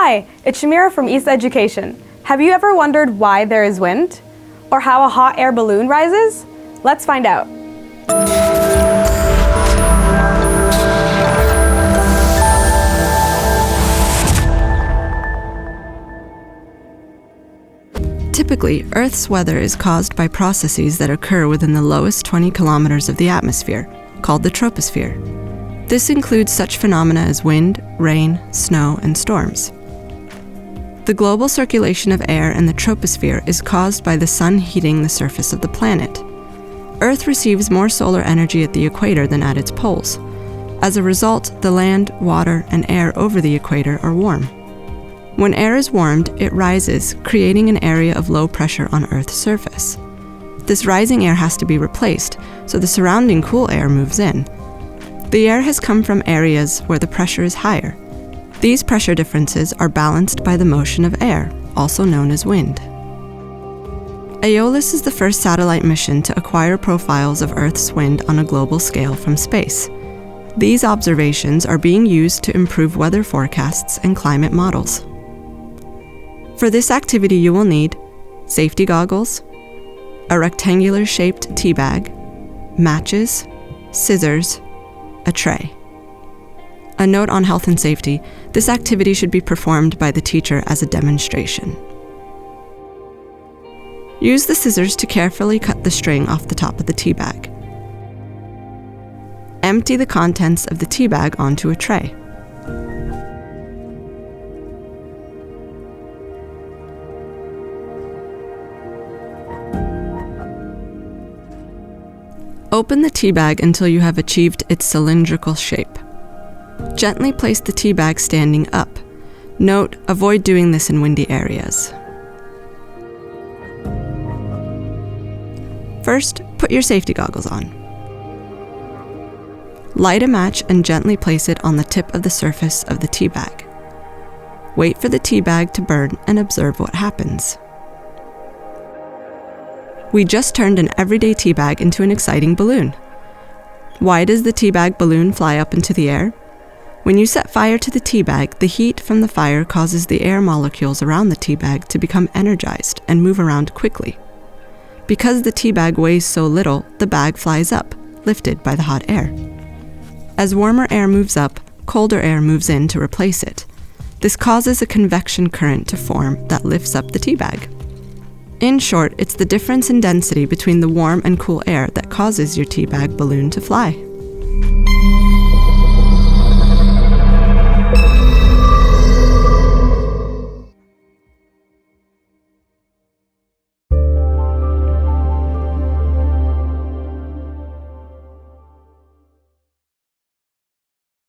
Hi, it's Shamira from East Education. Have you ever wondered why there is wind? Or how a hot air balloon rises? Let's find out. Typically, Earth's weather is caused by processes that occur within the lowest 20 kilometers of the atmosphere, called the troposphere. This includes such phenomena as wind, rain, snow, and storms. The global circulation of air in the troposphere is caused by the sun heating the surface of the planet. Earth receives more solar energy at the equator than at its poles. As a result, the land, water, and air over the equator are warm. When air is warmed, it rises, creating an area of low pressure on Earth's surface. This rising air has to be replaced, so the surrounding cool air moves in. The air has come from areas where the pressure is higher. These pressure differences are balanced by the motion of air, also known as wind. Aeolus is the first satellite mission to acquire profiles of Earth's wind on a global scale from space. These observations are being used to improve weather forecasts and climate models. For this activity, you will need safety goggles, a rectangular-shaped tea bag, matches, scissors, a tray. A note on health and safety: this activity should be performed by the teacher as a demonstration. Use the scissors to carefully cut the string off the top of the tea bag. Empty the contents of the tea bag onto a tray. Open the tea bag until you have achieved its cylindrical shape. Gently place the tea bag standing up. Note, avoid doing this in windy areas. First, put your safety goggles on. Light a match and gently place it on the tip of the surface of the tea bag. Wait for the tea bag to burn and observe what happens. We just turned an everyday tea bag into an exciting balloon. Why does the tea bag balloon fly up into the air? When you set fire to the tea bag, the heat from the fire causes the air molecules around the tea bag to become energized and move around quickly. Because the tea bag weighs so little, the bag flies up, lifted by the hot air. As warmer air moves up, colder air moves in to replace it. This causes a convection current to form that lifts up the tea bag. In short, it's the difference in density between the warm and cool air that causes your tea bag balloon to fly.